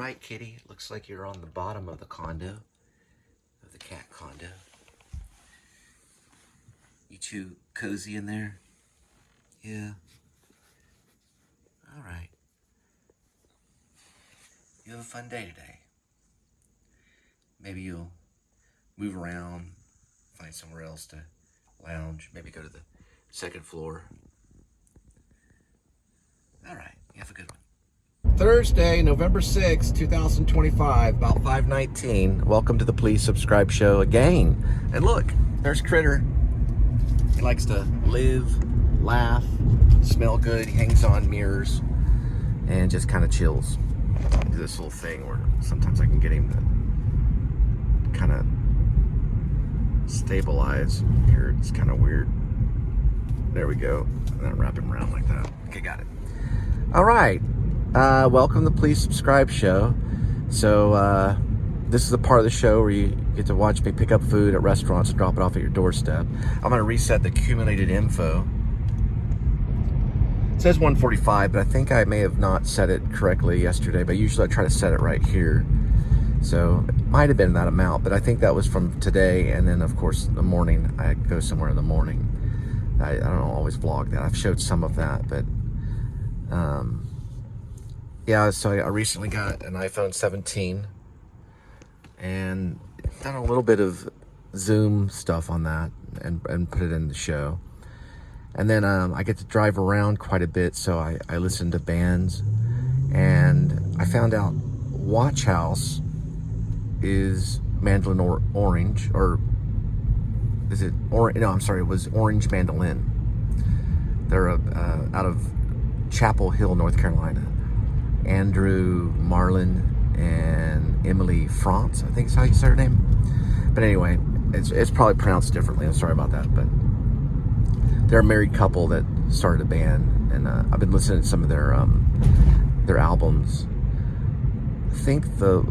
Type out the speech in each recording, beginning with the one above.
right, kitty. It looks like you're on the bottom of the condo, of the cat condo. You too cozy in there? Yeah. All right. You have a fun day today. Maybe you'll move around, find somewhere else to lounge, maybe go to the second floor. All right, you have a good one. Thursday, November 6th, 2025, about 5:19. Welcome to the Please Subscribe show again. And look, there's Critter. He likes to live, laugh, smell good. He hangs on mirrors and just kind of chills. I do this little thing where sometimes I can get him to kind of stabilize. Here, it's kind of weird. There we go. And then wrap him around like that. Okay, got it. All right. Welcome to the Please Subscribe show. So this is the part of the show where you get to watch me pick up food at restaurants and drop it off at your doorstep. I'm going to reset the accumulated info. It says 1:45, but I think I may have not set it correctly yesterday, but usually I try to set it right here. So it might have been that amount, but I think that was from today, and then of course the morning, I go somewhere in the morning. I don't always vlog that. I've showed some of that, but yeah, so I recently got an iPhone 17 and done a little bit of Zoom stuff on that and put it in the show. And then I get to drive around quite a bit, so I listen to bands. And I found out Watch House is Mandolin Orange, or is it Orange? No, I'm sorry, it was Orange Mandolin. They're out of Chapel Hill, North Carolina. Andrew Marlin and Emily France, I think is how you say her name. But anyway, it's probably pronounced differently. I'm sorry about that, but they're a married couple that started a band, and I've been listening to some of their albums. I think the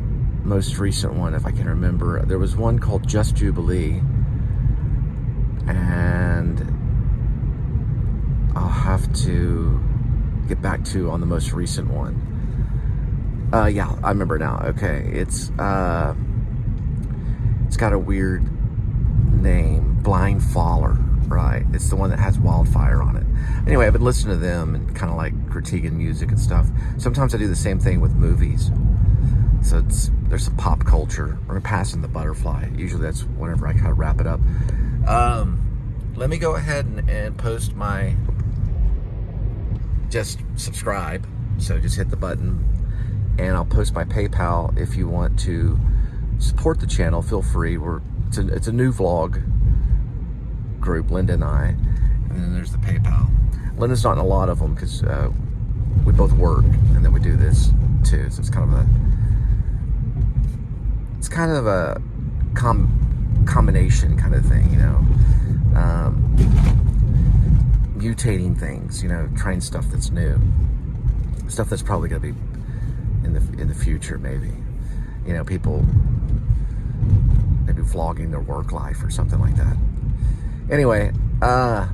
most recent one, if I can remember, there was one called Just Jubilee, and I'll have to get back to on the most recent one. Yeah, I remember now. Okay, it's got a weird name, Blind Faller, right? It's the one that has Wildfire on it. Anyway, I've been listening to them and kind of like critiquing music and stuff. Sometimes I do the same thing with movies. So there's some pop culture. We're passing the butterfly. Usually that's whenever I kind of wrap it up. Let me go ahead and post my, just subscribe. So just hit the button. And I'll post my PayPal if you want to support the channel. Feel free. It's a new vlog group, Linda and I. And then there's the PayPal. Linda's not in a lot of them because we both work, and then we do this too. So it's kind of a combination kind of thing, you know. Mutating things, you know, trying stuff that's new, stuff that's probably going to be in the future, maybe, you know, people maybe vlogging their work life or something like that. Anyway, I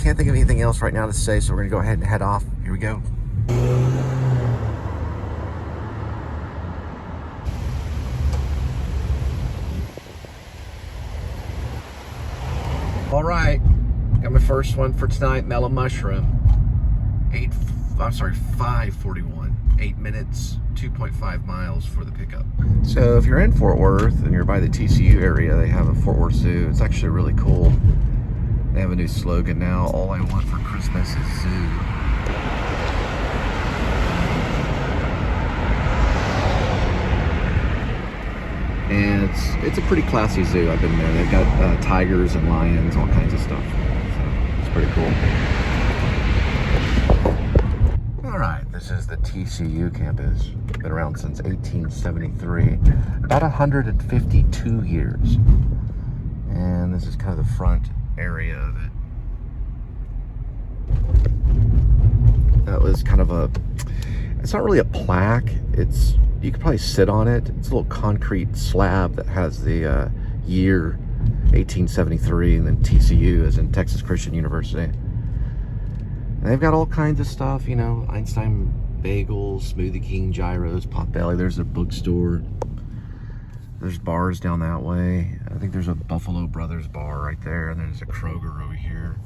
can't think of anything else right now to say, so we're gonna go ahead and head off. Here we go. All right, got my first one for tonight, Mellow Mushroom. 5:41. 8 minutes, 2.5 miles for the pickup. So if you're in Fort Worth and you're by the TCU area, they have a Fort Worth Zoo. It's actually really cool. They have a new slogan now, all I want for Christmas is zoo. And it's a pretty classy zoo. I've been there. They've got tigers and lions, all kinds of stuff. So it's pretty cool. This is the TCU campus. Been around since 1873. About 152 years. And this is kind of the front area of it. That was kind of it's not really a plaque. You could probably sit on it. It's a little concrete slab that has the year 1873, and then TCU as in Texas Christian University. And they've got all kinds of stuff, you know, Einstein bagels, Smoothie King, gyros, Potbelly. There's a bookstore. There's bars down that way. I think there's a Buffalo Brothers bar right there, and there's a Kroger over here,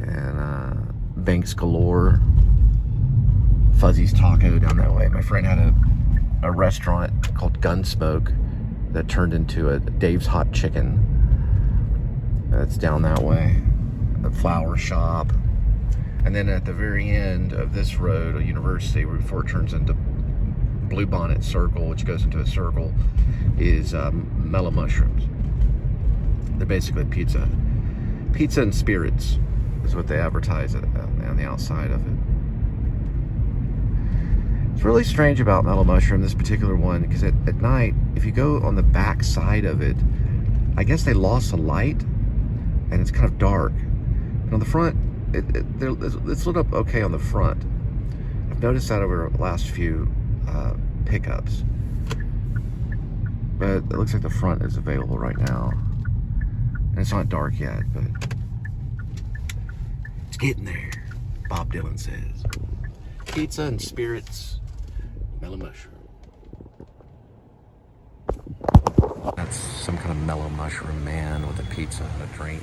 and Banks Galore, Fuzzy's Taco down that way. My friend had a restaurant called Gunsmoke that turned into a Dave's Hot Chicken. That's down that way. A flower shop. And then at the very end of this road, a university, before it turns into Bluebonnet Circle, which goes into a circle, is Mellow Mushrooms. They're basically pizza and spirits is what they advertise on the outside of it. It's really strange about Mellow Mushroom, this particular one, because at night, if you go on the back side of it, I guess they lost the light and it's kind of dark. And on the front, it's lit up okay on the front. I've noticed that over the last few pickups, but it looks like the front is available right now, and it's not dark yet, but it's getting there. Bob Dylan says pizza and spirits, Mellow Mushroom. That's some kind of Mellow Mushroom man with a pizza and a drink.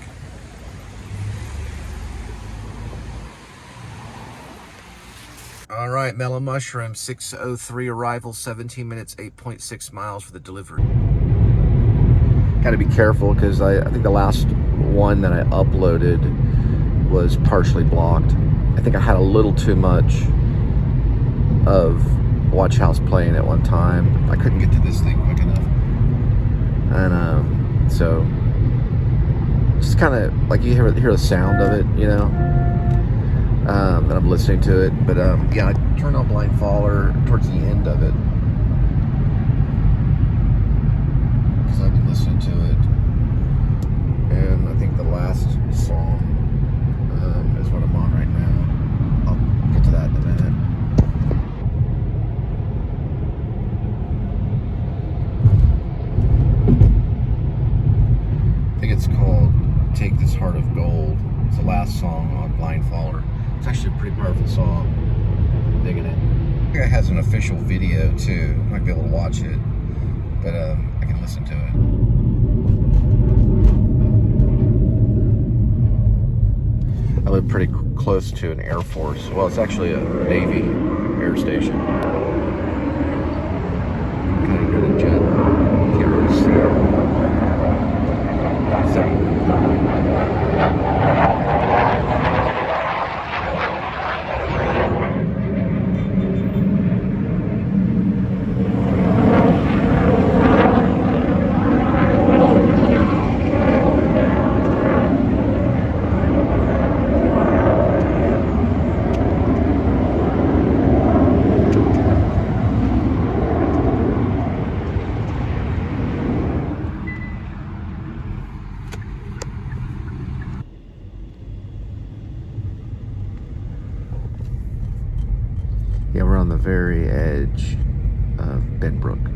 All right, Mellow Mushroom, 6:03 arrival, 17 minutes, 8.6 miles for the delivery. Got to be careful because I think the last one that I uploaded was partially blocked. I think I had a little too much of Watch House playing at one time. I couldn't get to this thing quick enough. And so just kind of like you hear the sound of it, you know. And I'm listening to it, but yeah, I turned on Blind Faller towards the end of it because I've been listening to it, and I think the last song is what I'm on right now. I'll get to that in a minute. I think it's called Take This Heart of Gold. It's the last song on Blind Faller. It's actually a pretty powerful song. I'm digging it. I think it has an official video too. I'm not gonna be able to watch it, but I can listen to it. I live pretty close to an Air Force. Well, it's actually a Navy air station. Kind of near the jet. Can't really see it. So. Yeah, we're on the very edge of Benbrook.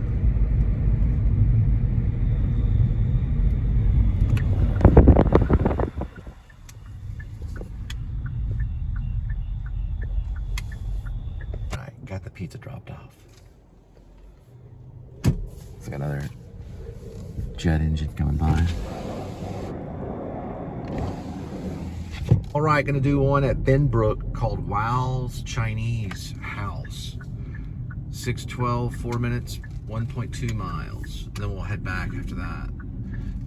Alright, got the pizza dropped off. It's like another jet engine coming by. All right, gonna do one at Benbrook called Wow's Chinese House. 6:12, 4 minutes, 1.2 miles. Then we'll head back after that.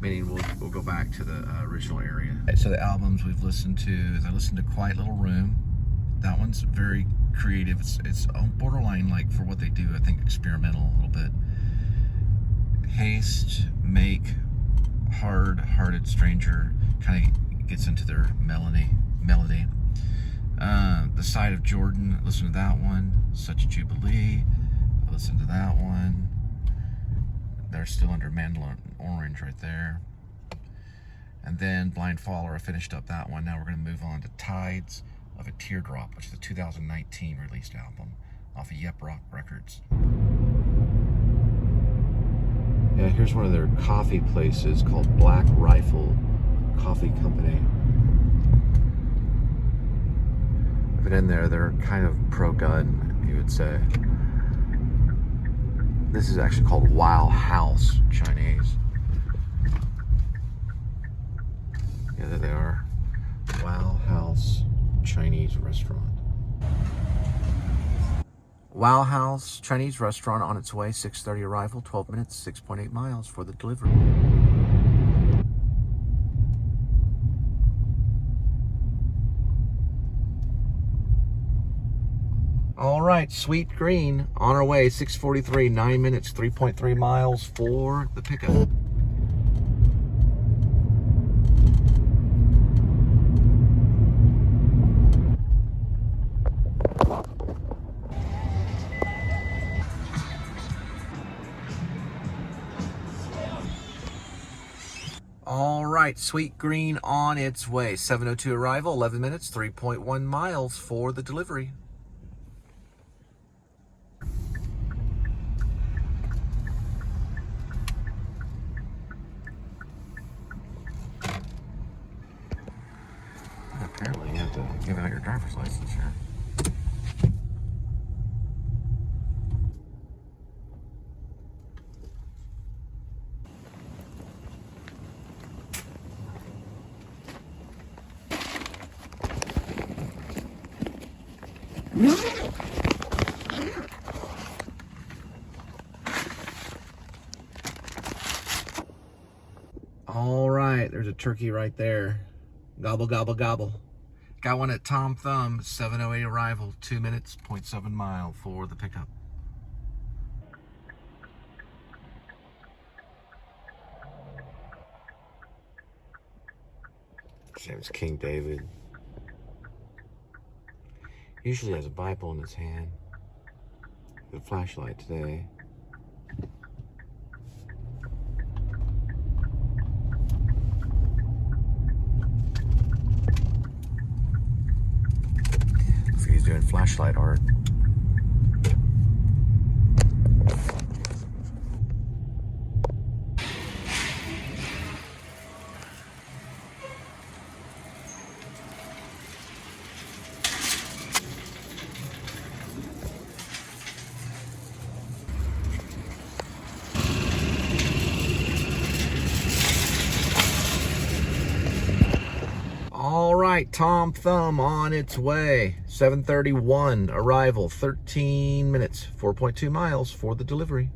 Meaning we'll go back to the original area. So the albums we've listened to is I listened to Quiet Little Room. That one's very creative. It's borderline, like, for what they do, I think experimental a little bit. Haste, Make, Hard-Hearted Stranger kind of gets into their melody. The Side of Jordan, listen to that one. Such a Jubilee, I listened to that one. They're still under Mandolin Orange right there. And then Blind Faller, I finished up that one. Now we're going to move on to Tides of a Teardrop, which is a 2019 released album off of Yep Rock Records. Yeah, here's one of their coffee places called Black Rifle Coffee Company. been in there. They're kind of pro-gun, you would say. This is actually called Wow House Chinese. Yeah, there they are. Wow House Chinese restaurant. Wow House Chinese restaurant on its way, 6:30 arrival, 12 minutes, 6.8 miles for the delivery. All right, Sweet Green on our way, 6:43, 9 minutes, 3.3 miles for the pickup. All right, Sweet Green on its way. 7:02 arrival, 11 minutes, 3.1 miles for the delivery. Apparently, you have to give out your driver's license here. All right, there's a turkey right there. Gobble, gobble, gobble. Got one at Tom Thumb, 7:08 arrival, 2 minutes, 0.7 mile for the pickup. His name's King David. Usually has a Bible in his hand. With a flashlight today. Looks like he's doing flashlight art. All right, Tom Thumb on its way. 7:31 arrival, 13 minutes, 4.2 miles for the delivery.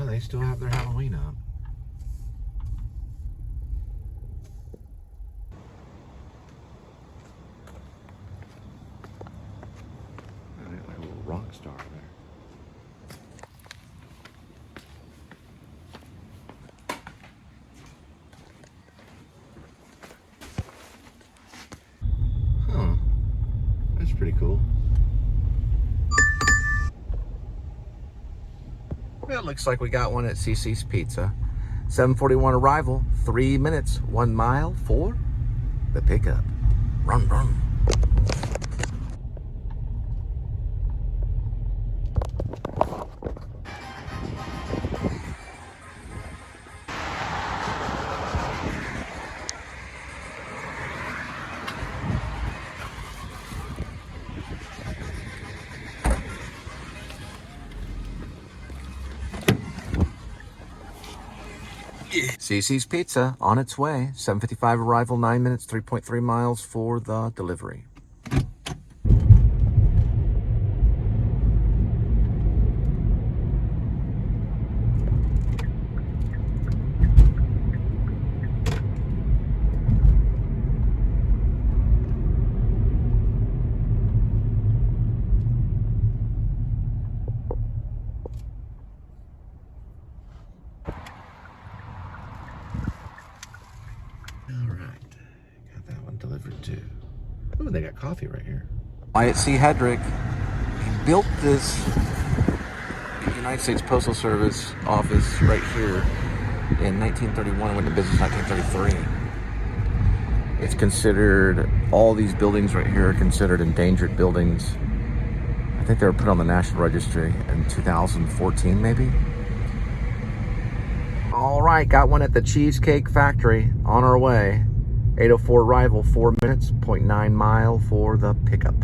They still have their Halloween up. Like a little rock star there. Huh. That's pretty cool. Well, it looks like we got one at CC's Pizza. 7:41 arrival, 3 minutes, 1 mile for the pickup. Run, run. CC's Pizza on its way. 7:55 arrival, 9 minutes, 3.3 miles for the delivery. All right, got that one delivered too. Oh, they got coffee right here. Wyatt C. Hedrick, he built this United States Postal Service office right here in 1931. Went into business in 1933. It's considered, all these buildings right here are considered endangered buildings. I think they were put on the National Registry in 2014, maybe. All right, got one at the Cheesecake Factory on our way. 804 arrival, 4 minutes, 0.9 mile for the pickup.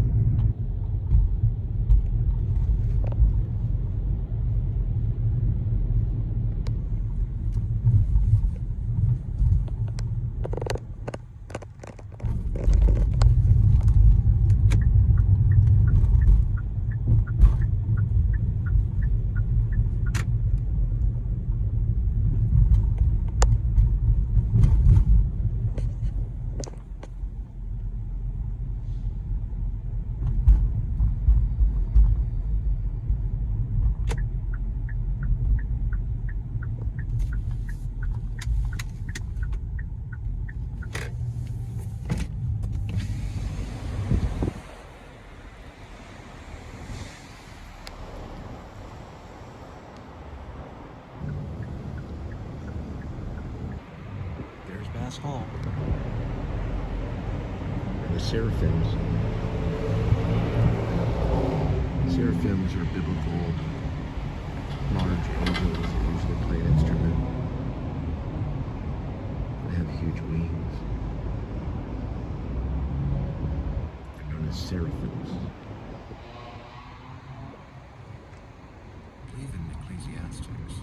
Bass Hall. And the seraphims. Seraphims are biblical large angels that usually play an instrument. They have huge wings. They're known as seraphims. I believe in Ecclesiastics.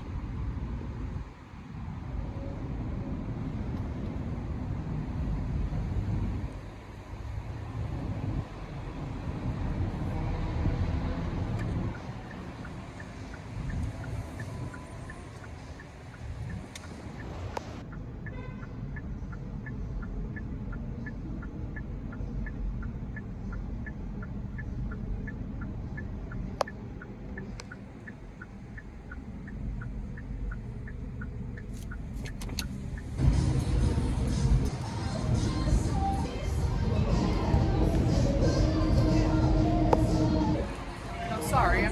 I'm sorry.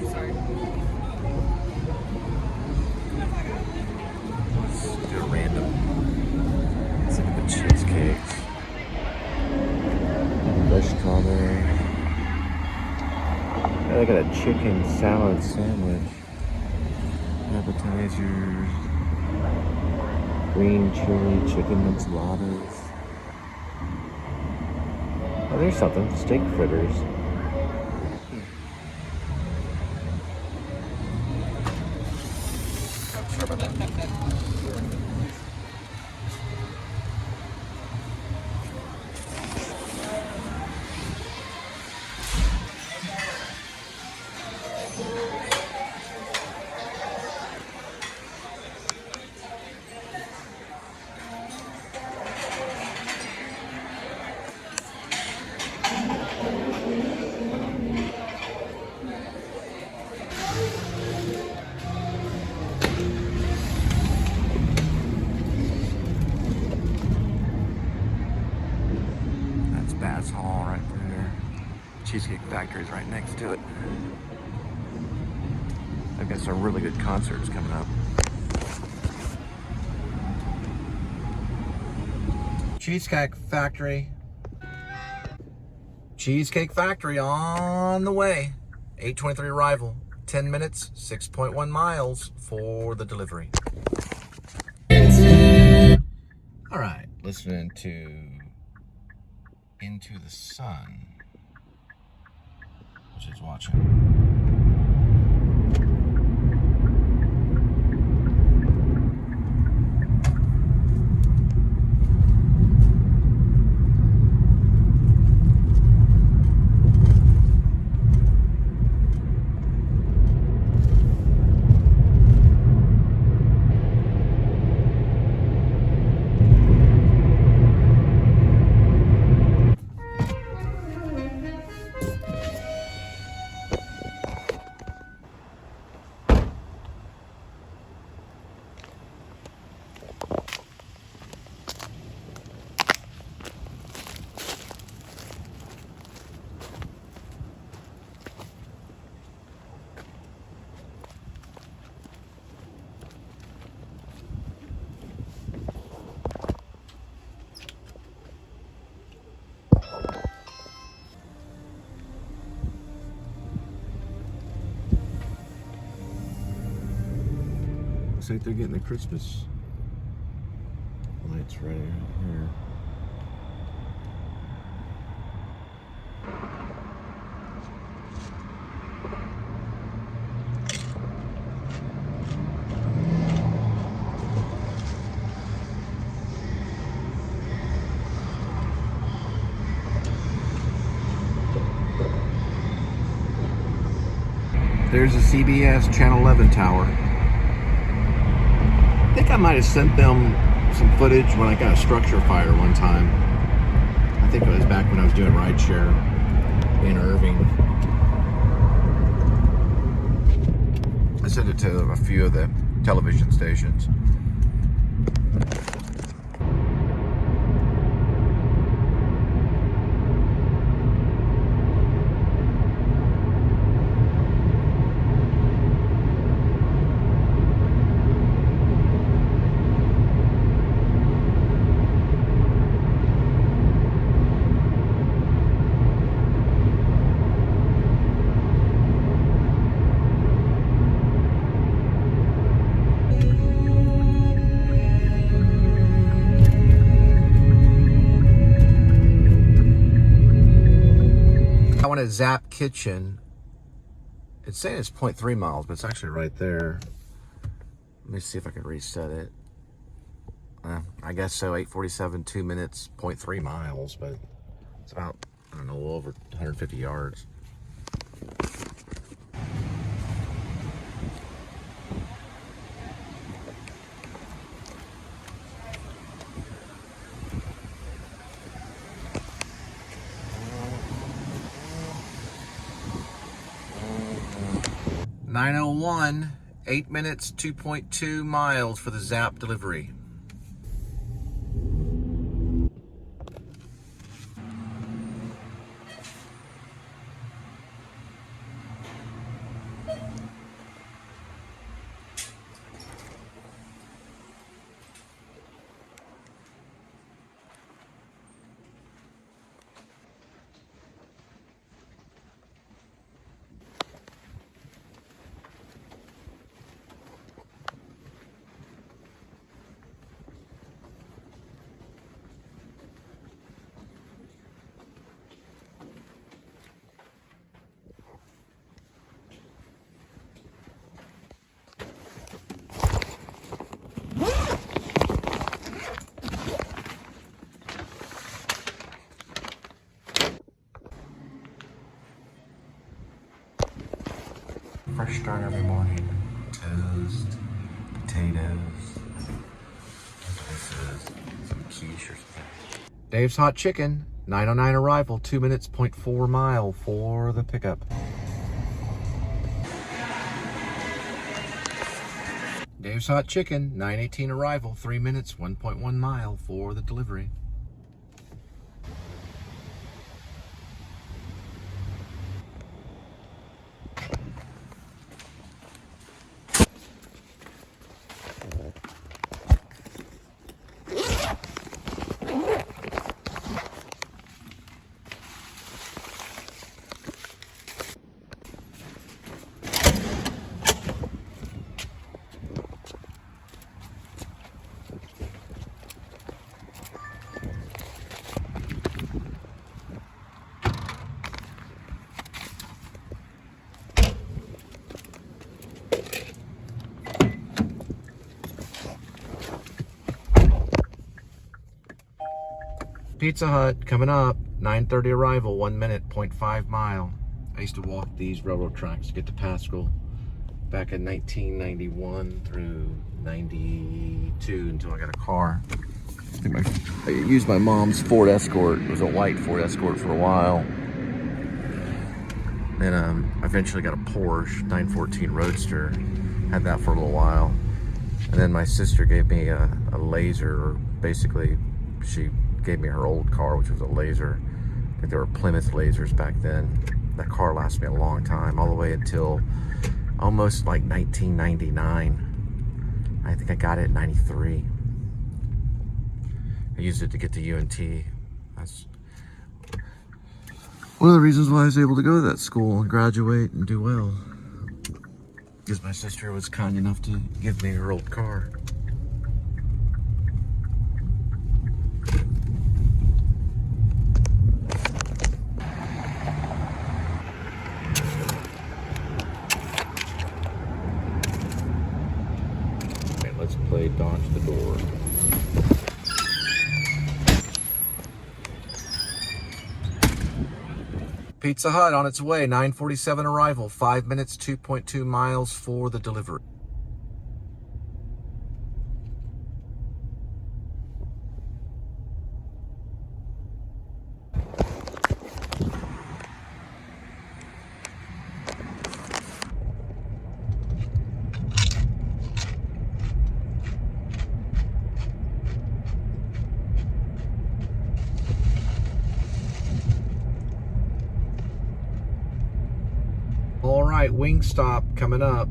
Let's do a random. Let's look at the cheesecakes. Fresh strawberry. Yeah, they got a chicken salad sandwich. Appetizers. Green chili chicken enchiladas. Oh, there's something. Steak fritters. Bass Hall right there. Cheesecake Factory is right next to it. I've got some really good concerts coming up. Cheesecake Factory. Cheesecake Factory on the way. 8:23 arrival. 10 minutes, 6.1 miles for the delivery. All right, listening to Into the Sun, which is watching. Looks like they're getting the Christmas lights right here. There's a CBS Channel 11 tower. I think I might have sent them some footage when I got a structure fire one time. I think it was back when I was doing rideshare in Irving. I sent it to a few of the television stations. I want a Zap Kitchen. It's saying it's 0.3 miles, but it's actually right there. Let me see if I can reset it. I guess so, 8:47, 2 minutes, 0.3 miles, but it's about, I don't know, a little over 150 yards. (9:01), 8 minutes, 2.2 miles for the Zap delivery. Fresh start every morning. Toast, potatoes, some quiche or something. Dave's Hot Chicken, 9:09 arrival, 2 minutes, 0.4 mile for the pickup. Dave's Hot Chicken, 9:18 arrival, 3 minutes, 1.1 mile for the delivery. Pizza Hut coming up, 9:30 arrival, 1 minute, 0.5 mile. I used to walk these railroad tracks to get to Pascal back in 1991 through 92 until I got a car. I used my mom's Ford Escort. It was a white Ford Escort for a while. Then I eventually got a Porsche 914 Roadster. Had that for a little while. And then my sister gave me a Laser, or basically she gave me her old car, which was a Laser. I think there were Plymouth Lasers back then. That car lasted me a long time, all the way until almost like 1999. I think I got it in 93. I used it to get to UNT. That's one of the reasons why I was able to go to that school and graduate and do well. because my sister was kind enough to give me her old car. Okay, let's play Dodge the Door. Pizza Hut on its way, 9:47 arrival, 5 minutes, 2.2 miles for the delivery. All right, Wingstop coming up.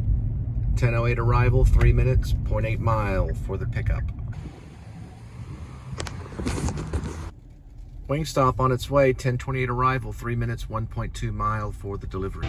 10:08 arrival, 3 minutes, 0.8 mile for the pickup. Wingstop on its way, 10:28 arrival, 3 minutes, 1.2 mile for the delivery.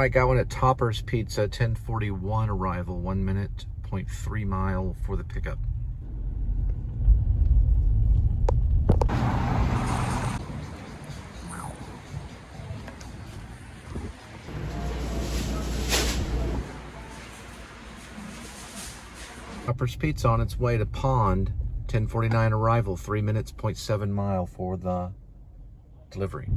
right, got one at Topper's Pizza, 10:41 arrival, 1 minute, 0.3 mile for the pickup. Topper's Pizza on its way to Pond, 10:49 arrival, 3 minutes, 0.7 mile for the delivery.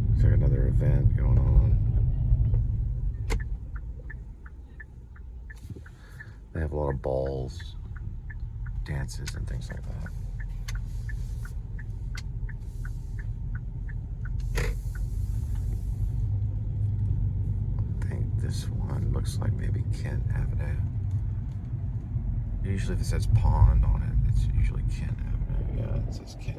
Looks like another event going on. They have a lot of balls, dances, and things like that. I think this one looks like maybe Kent Avenue. Usually if it says Pond on it, it's usually Kent Avenue. Yeah, it says Kent.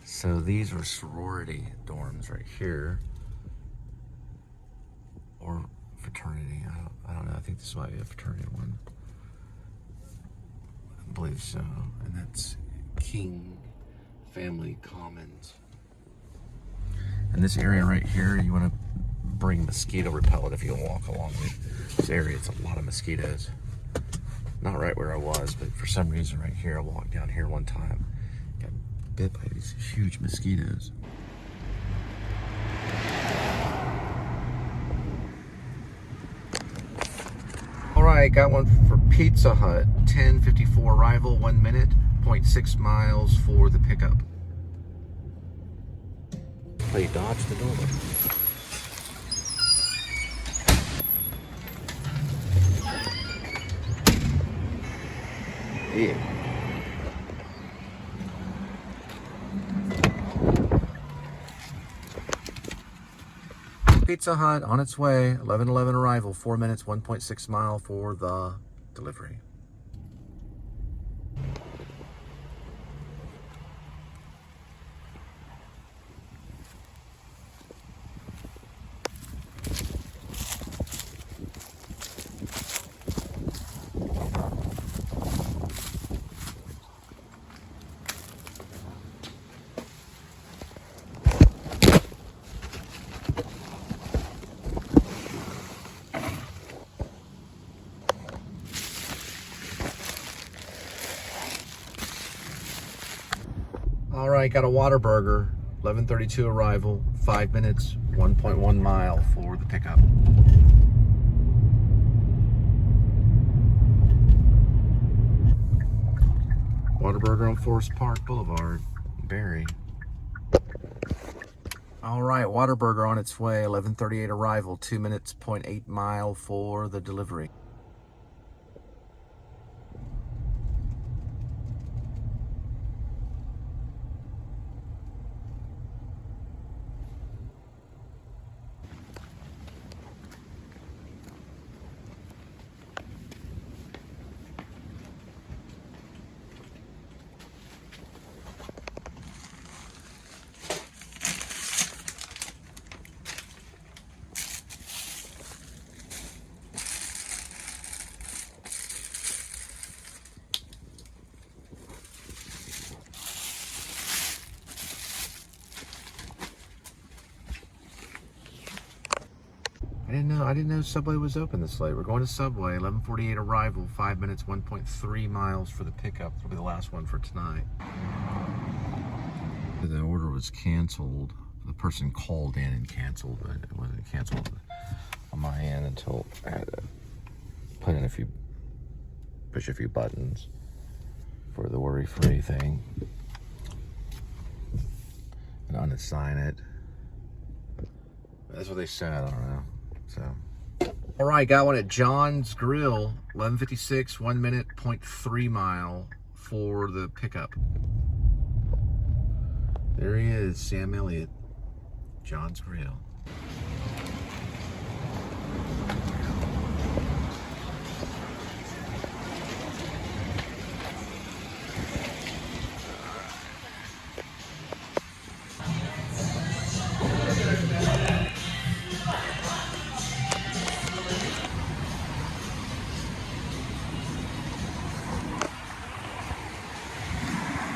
So these are sorority dorms right here, or fraternity. I don't know. I think this might be a fraternity one. I believe so. And that's King Family Commons. And this area right here, you want to bring mosquito repellent if you walk along this area. It's a lot of mosquitoes. Not right where I was, but for some reason right here, I walked down here one time. Bit by these huge mosquitoes. All right, got one for Pizza Hut, 10:54 arrival, 1 minute, 0.6 miles for the pickup. Play dodge the door. Yeah. Pizza Hut on its way, 11:11 arrival, 4 minutes, 1.6 mile for the delivery. All right, got a Whataburger, 11:32 arrival, 5 minutes, 1.1 mile for the pickup. Whataburger on Forest Park Boulevard, Barry. All right, Whataburger on its way, 11:38 arrival, 2 minutes, 0.8 mile for the delivery. I didn't know Subway was open this late. We're going to Subway, 11:48 arrival, 5 minutes, 1.3 miles for the pickup. It'll be the last one for tonight. The order was canceled. The person called in and canceled, but it wasn't canceled on my end until I had to push a few buttons for the worry-free thing and unassign it. That's what they said. I don't know. So, all right, got one at John's Grill, 11:56, 1 minute, 0.3 mile for the pickup. There he is, Sam Elliott, John's Grill.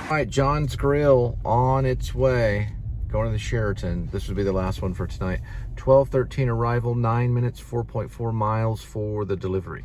All right, John's Grill on its way. Going to the Sheraton. This would be the last one for tonight. 12:13 arrival, 9 minutes, 4.4 miles for the delivery.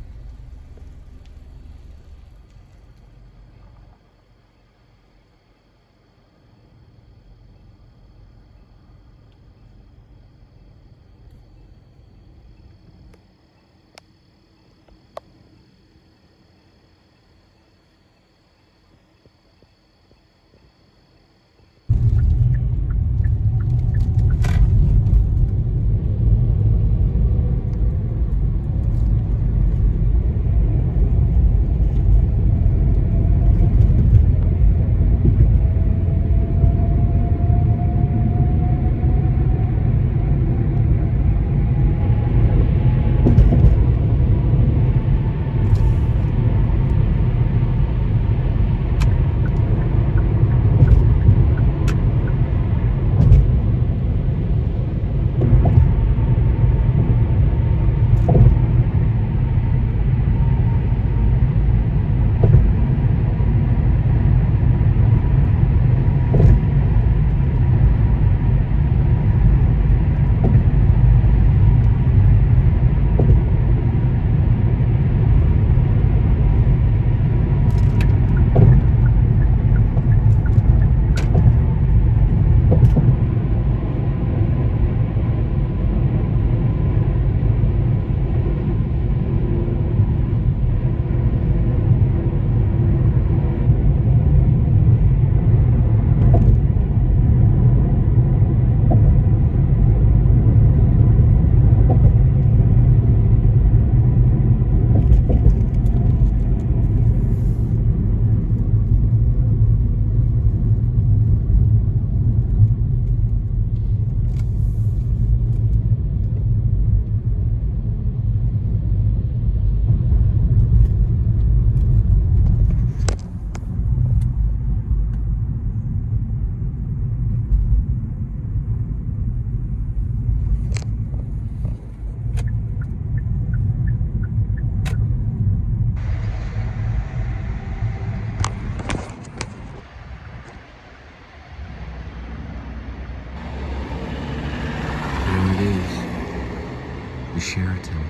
The Sheraton.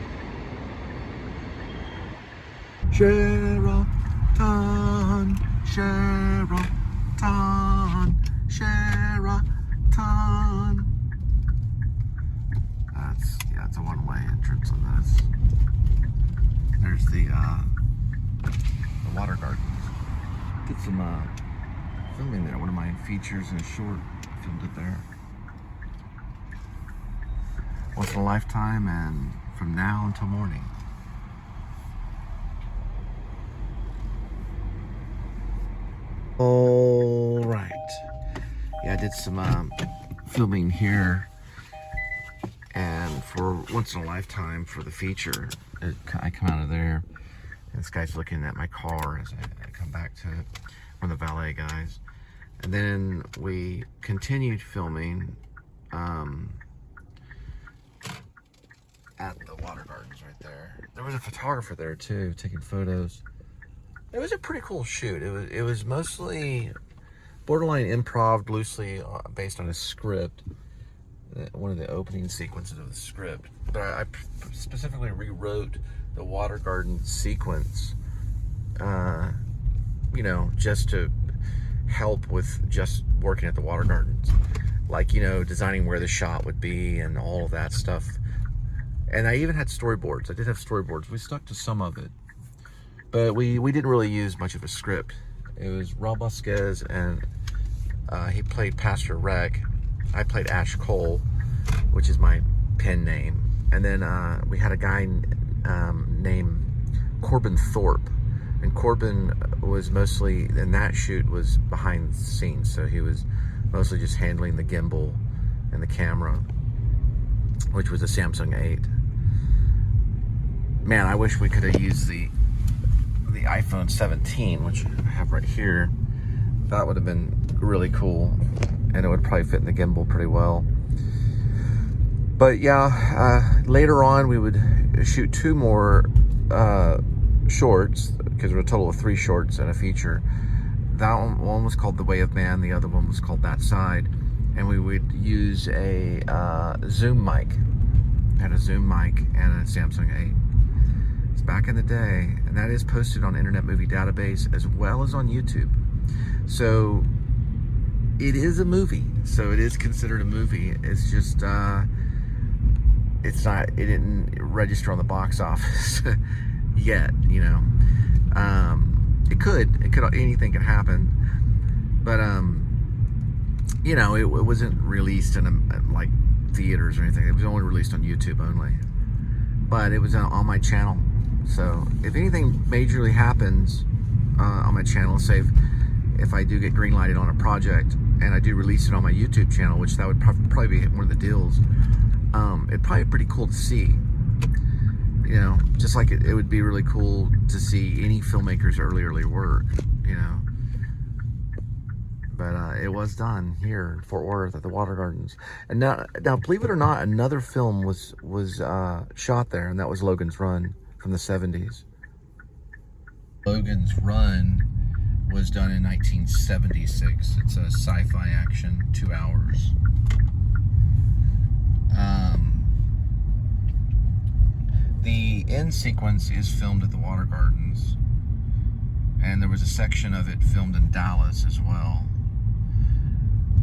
Sheraton, Sheraton, Sheraton. It's a one-way entrance on this. There's the water gardens. Get some filming there. One of my features in a short, filmed it there. Once in a lifetime, and from now until morning. All right. Yeah, I did some filming here, and for once in a lifetime for the feature, I come out of there, and this guy's looking at my car as I come back to it, one of the valet guys, and then we continued filming at the water gardens right there. There was a photographer there too, taking photos. It was a pretty cool shoot. It was mostly borderline improv, loosely based on a script, one of the opening sequences of the script. But I specifically rewrote the water garden sequence, you know, just to help with just working at the water gardens, like, you know, designing where the shot would be and all of that stuff. And I even had storyboards. I did have storyboards. We stuck to some of it, but we didn't really use much of a script. It was Rob Vasquez, and he played Pastor Rec. I played Ash Cole, which is my pen name. And then we had a guy named Corbin Thorpe, and Corbin was mostly, in that shoot, was behind the scenes. So he was mostly just handling the gimbal and the camera, which was a Samsung 8. Man, I wish we could have used the iPhone 17, which I have right here. That would have been really cool, and it would probably fit in the gimbal pretty well. But yeah, later on we would shoot 2 more shorts, because there were a total of 3 shorts and a feature that one was called The Way of Man, the other one was called That Side, and we would use a Zoom mic. I had a Zoom mic and a Samsung 8. It's back in the day, and that is posted on Internet Movie Database as well as on YouTube. So it is a movie, so it is considered a movie. It's just it's not, it didn't register on the box office yet, you know. It could, anything could happen, but you know, it wasn't released in like theaters or anything. It was only released on YouTube only, but it was on my channel. So if anything majorly happens on my channel, say if I do get greenlighted on a project and I do release it on my YouTube channel, which that would probably be one of the deals, it'd probably be pretty cool to see. You know, just like it would be really cool to see any filmmaker's early work, you know. But it was done here in Fort Worth at the Water Gardens. And now believe it or not, another film was shot there, and that was Logan's Run from the 70s. Logan's Run was done in 1976. It's a sci-fi action, 2 hours. The end sequence is filmed at the Water Gardens, and there was a section of it filmed in Dallas as well.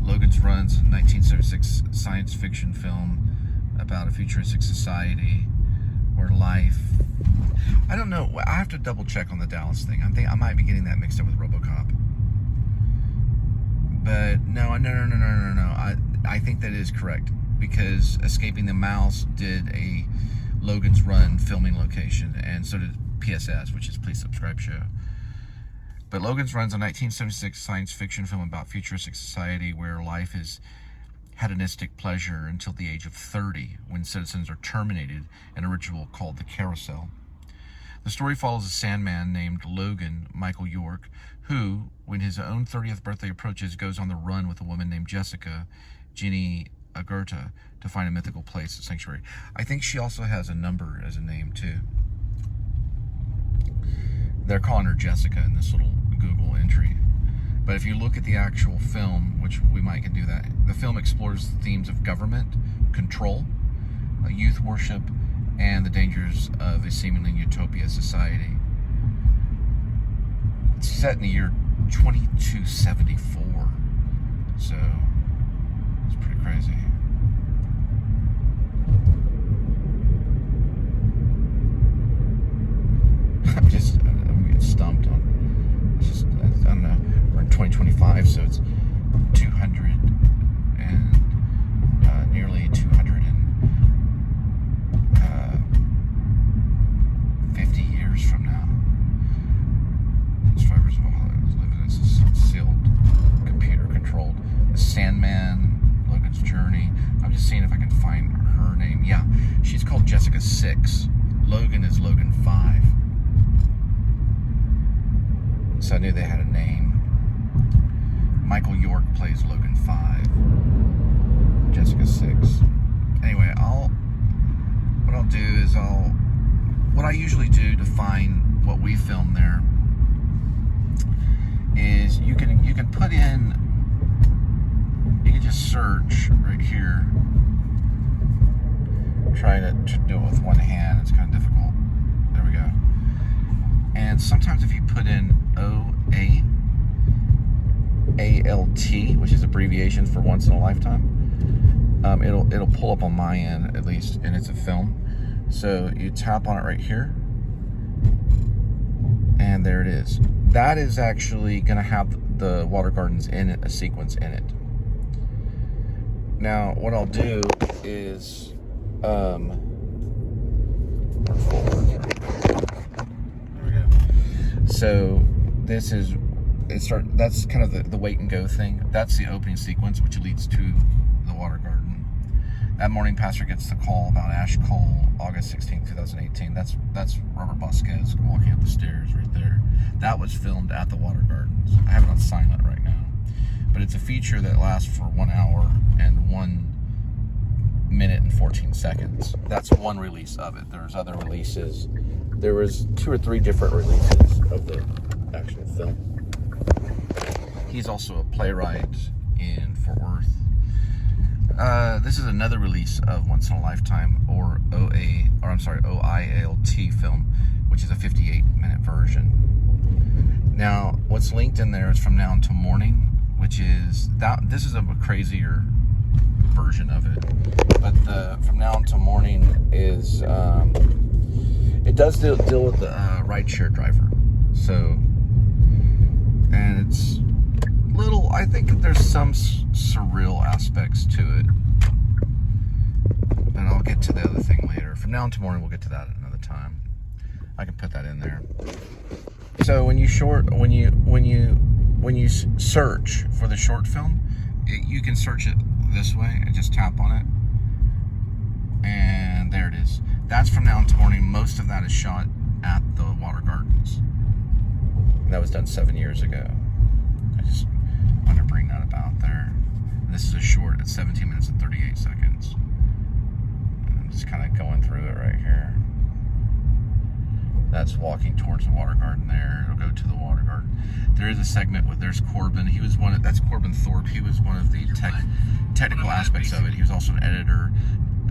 Logan's Run's 1976 science fiction film about a futuristic society where life... I don't know. I have to double check on the Dallas thing. I think I might be getting that mixed up with RoboCop. But no. I think that is correct, because Escaping the Mouse did a Logan's Run filming location, and so did p.s.s, which is Please Subscribe Show. But Logan's Run's a 1976 science fiction film about futuristic society where life is hedonistic pleasure until the age of 30, when citizens are terminated in a ritual called the carousel. The story follows a Sandman named Logan Michael York, who, when his own 30th birthday approaches, goes on the run with a woman named Jessica, Ginny Agurta, to find a mythical place, a sanctuary. I think she also has a number as a name, too. They're calling her Jessica in this little Google entry. But if you look at the actual film, which we might can do that, the film explores the themes of government, control, youth worship, and the dangers of a seemingly utopia society. It's set in the year 2274, so it's pretty crazy. I'm getting stumped on, it's just, I don't know, we're in 2025, so it's 200 and nearly 250 years from now. Survivors of Hollywood live in this sealed, computer-controlled. The Sandman, Logan's Journey. I'm just seeing if I can find her name. Yeah, she's called Jessica 6. Logan is Logan 5. So I knew they had a name. Michael York plays Logan 5. Jessica 6. Anyway, what I usually do to find what we filmed there is you can put in, you can just search right here. I'm trying to do it with one hand, it's kind of difficult. There we go. And sometimes if you put in OALT, which is abbreviation for Once in a Lifetime, it'll pull up on my end at least, and it's a film. So you tap on it right here, and there it is. That is actually going to have the Water Gardens in it, a sequence in it. Now, what I'll do is, there we go. So this is, that's kind of the wait and go thing. That's the opening sequence, which leads to the Water Garden. That morning, Pastor gets the call about Ash Cole, August 16, 2018. That's Robert Bosquez walking up the stairs right there. That was filmed at the Water Gardens. I have it on silent right now. But it's a feature that lasts for 1 hour and 1 minute and 14 seconds. That's one release of it. There's other releases. There was 2 or 3 different releases of the actual film. He's also a playwright in Fort Worth. This is another release of Once in a Lifetime, or OIALT film, which is a 58-minute version. Now, what's linked in there is From Now Until Morning, which is this is a crazier version of it. But the From Now Until Morning is it does deal with the rideshare driver. So, and it's little. I think there's some surreal aspects to it. And I'll get to the other thing later. From Now Until Morning, we'll get to that another time. I can put that in there. So when you search for the short film, you can search it this way and just tap on it, and there it is. That's From Now Until Morning. Most of that is shot at the Water Gardens. And that was done 7 years ago. I just wanted to bring that about there. And this is a short. It's 17 minutes and 38 seconds. I'm just kind of going through it right here. That's walking towards the water garden there. It'll go to the water garden. There is a segment where there's Corbin. That's Corbin Thorpe. He was one of the technical aspects of it. He was also an editor.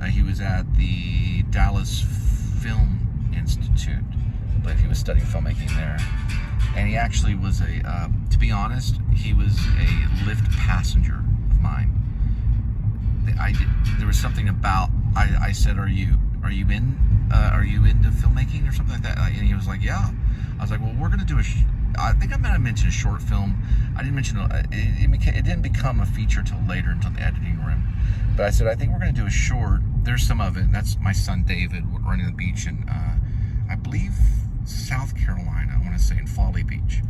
He was at the Dallas Film Institute. I believe he was studying filmmaking there. And he actually was to be honest, he was a Lyft passenger of mine. There was something about, I said, are you into filmmaking or something like that? And he was like, yeah. I was like, well, we're going to do I think I might have mentioned a short film. I didn't mention, it didn't become a feature till later, until the editing room. But I said, I think we're going to do a short. There's some of it. That's my son David running the beach in, I believe, South Carolina. I want to say in Folly Beach.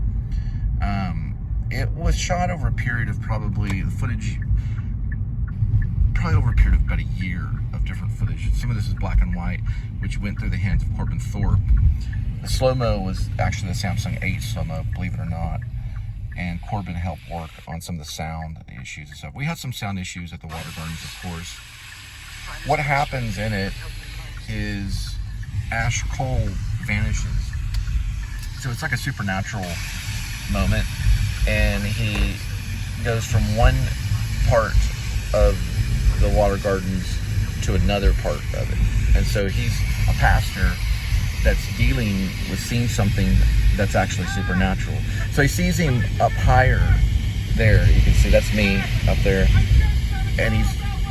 It was shot over a period of probably over a period of about a year of different footage. Some of this is black and white, which went through the hands of Corbin Thorpe. The slow-mo was actually the Samsung 8 slow-mo, believe it or not. And Corbin helped work on some of the sound issues and stuff. We had some sound issues at the Water Gardens, of course. What happens in it is Ash Cole vanishes. So it's like a supernatural moment. And he goes from one part of the Water Gardens to another part of it. And so he's a pastor that's dealing with seeing something that's actually supernatural. So he sees him up higher there. You can see that's me up there. And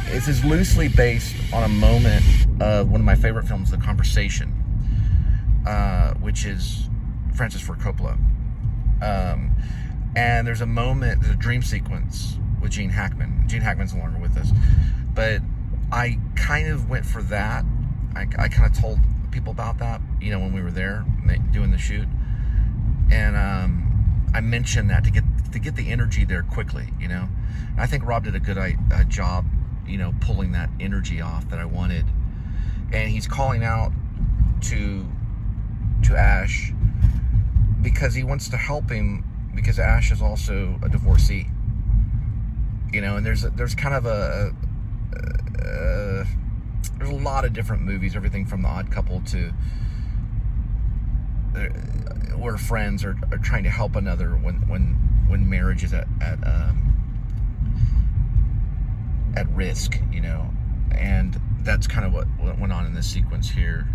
it's loosely based on a moment of one of my favorite films, The Conversation, which is Francis Ford Coppola. And there's a dream sequence with Gene Hackman. Gene Hackman's no longer with us. But I kind of went for that. I kind of told people about that, when we were there doing the shoot. And I mentioned that to get the energy there quickly, And I think Rob did a good job, pulling that energy off that I wanted. And he's calling out to Ash because he wants to help him, because Ash is also a divorcee. And there's kind of there's a lot of different movies, everything from The Odd Couple to where friends are trying to help another when marriage is at risk, and that's kind of what went on in this sequence here.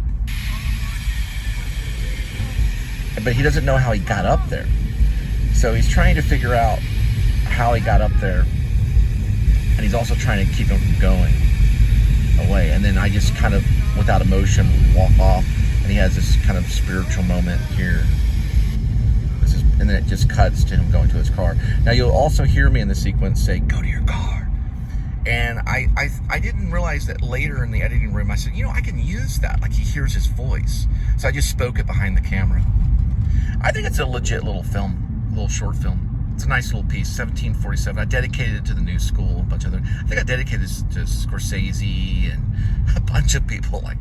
But he doesn't know how he got up there, so he's trying to figure out how he got up there, and he's also trying to keep him from going away. And then I just kind of, without emotion, walk off, and he has this kind of spiritual moment here. And then it just cuts to him going to his car. Now you'll also hear me in the sequence say, "Go to your car." And I didn't realize that later in the editing room. I said, I can use that. Like, he hears his voice. So I just spoke it behind the camera. I think it's a legit little short film. It's a nice little piece, 1747. I dedicated it to the New School, I think I dedicated this to Scorsese and a bunch of people like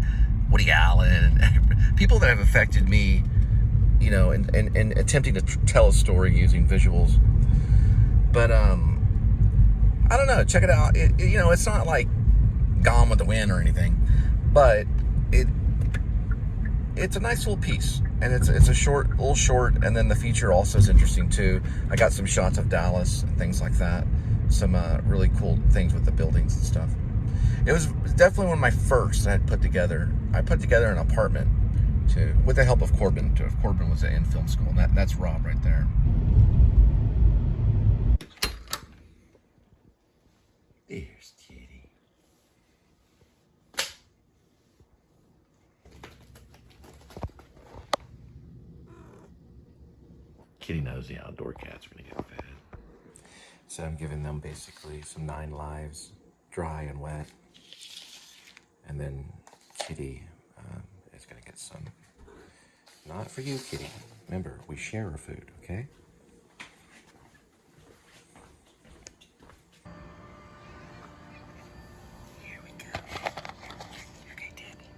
Woody Allen and people that have affected me, in attempting to tell a story using visuals. But, I don't know, check it out. It's not like Gone with the Wind or anything, but it's a nice little piece. And it's a little short, and then the feature also is interesting too. I got some shots of Dallas and things like that. Some really cool things with the buildings and stuff. It was definitely one of my first I had put together. I put together an apartment too, with the help of Corbin too. Corbin was in film school, and that's Rob right there. There's Kitty. Kitty knows the outdoor cats are gonna get fed. So I'm giving them basically some 9 lives, dry and wet. And then Kitty is gonna get some. Not for you, Kitty. Remember, we share our food, okay? Here we go. Okay, Daddy.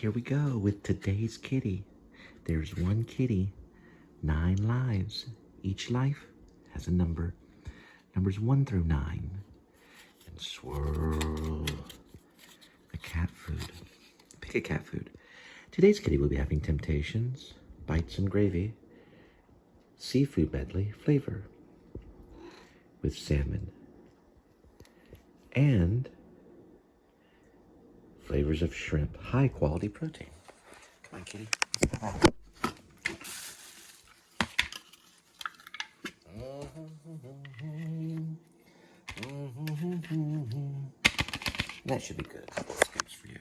There we go. Here we go with today's kitty. There's one kitty, 9 lives. Each life has a number. Numbers 1 through 9. And swirl the cat food. Pick a cat food. Today's kitty will be having Temptations, bites and gravy, seafood medley flavor with salmon, and flavors of shrimp, high quality protein. Come on, kitty. That should be good. A couple of scoops for you.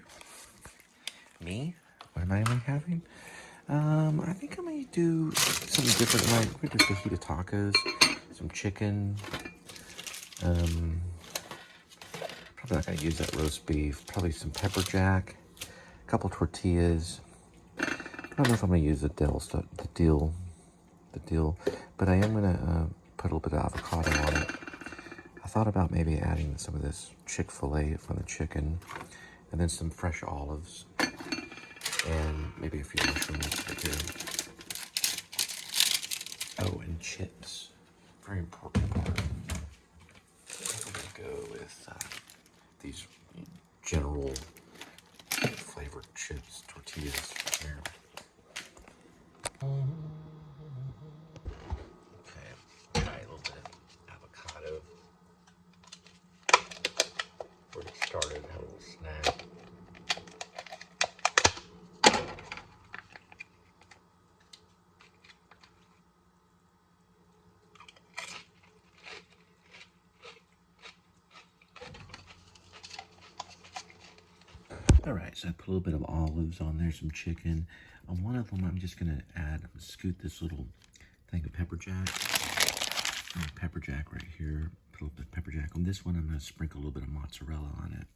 Me? What am I having? I think I might do something different. I'm going to do fajita tacos, some chicken. Probably not going to use that roast beef. Probably some pepper jack, a couple tortillas. I don't know if I'm going to use the dill stuff, the dill, but I am going to put a little bit of avocado on it. I thought about maybe adding some of this Chick-fil-A from the chicken, and then some fresh olives, and maybe a few mushrooms too. Oh, and chips. Very important part. I'm going to go with these general flavored chips, tortillas here. Okay, try a little bit of avocado. We're getting started, have a little snack. All right, so I put a little bit of olives on there, some chicken. On one of them, I'm just gonna scoot this little thing of pepper jack. Pepper jack right here. Put a little bit of pepper jack. On this one, I'm gonna sprinkle a little bit of mozzarella on it.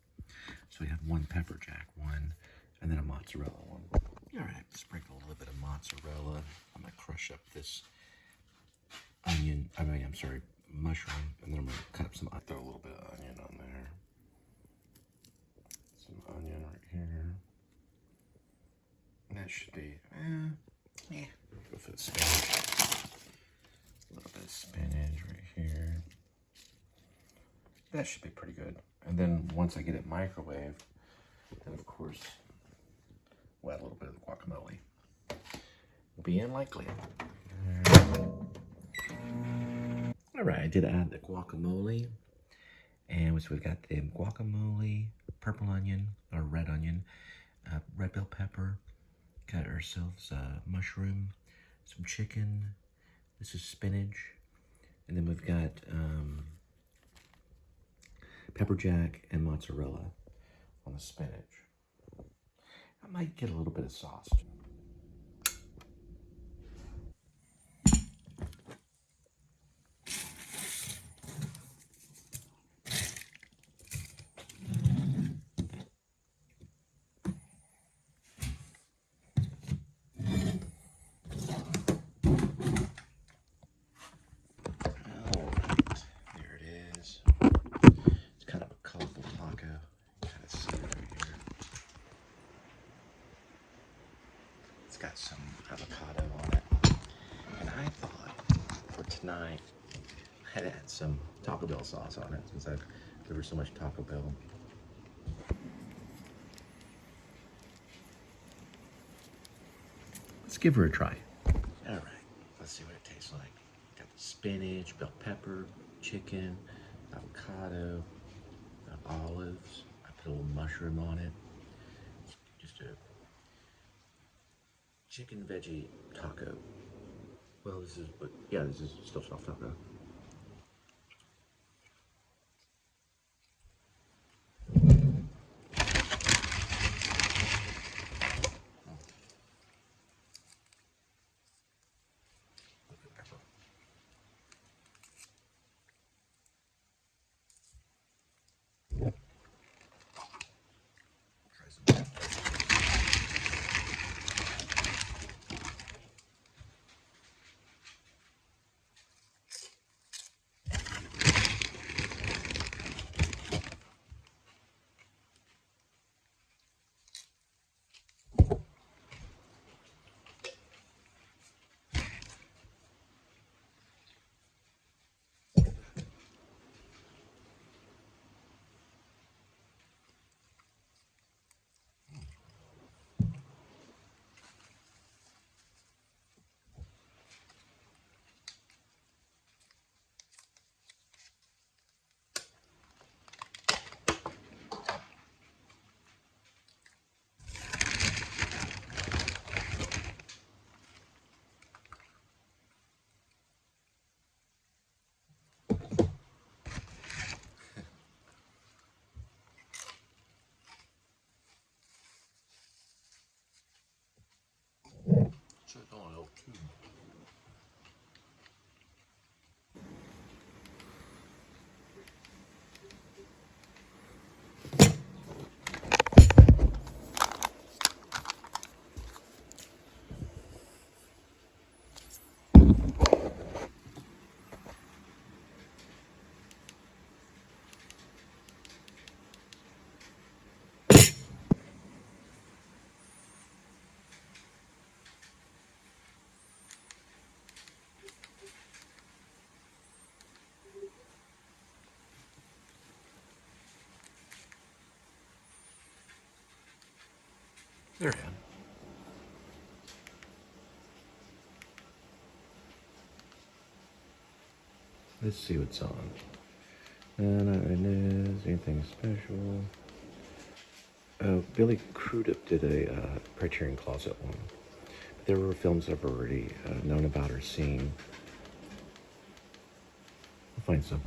So we have one pepper jack, one, and then a mozzarella one. All right, sprinkle a little bit of mozzarella. I'm gonna crush up this mushroom, and then I'm gonna cut up throw a little bit of onion on there. Some onion right here. And that should be, go for the spinach. A little bit of spinach right here. That should be pretty good. And then once I get it microwaved, then of course, we'll add a little bit of the guacamole. We'll be in likely. All right, I did add the guacamole. And so we've got the guacamole, purple onion, or red onion, red bell pepper. Got ourselves mushroom, some chicken. This is spinach. And then we've got pepper jack and mozzarella on the spinach. I might get a little bit of sauce. Got some avocado on it, and I thought for tonight I'd add some Taco Bell sauce on it since I Give her so much Taco Bell. Let's give her a try. All right, let's see what it tastes like. Got the spinach, bell pepper, chicken, avocado, olives. I put a little mushroom on it. Just a chicken veggie taco. Well, this is still soft taco. There you go. Let's see what's on. Anything special? Billy Crudup did a Criterion Closet one. There were films I've already known about or seen. I'll find some.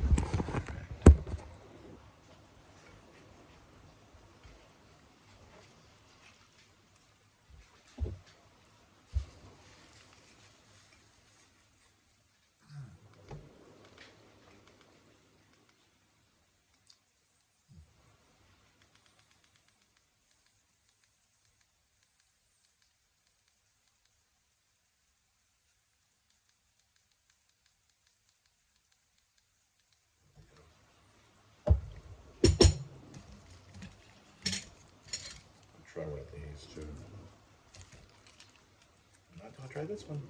Try one of these too. I'm not gonna try this one.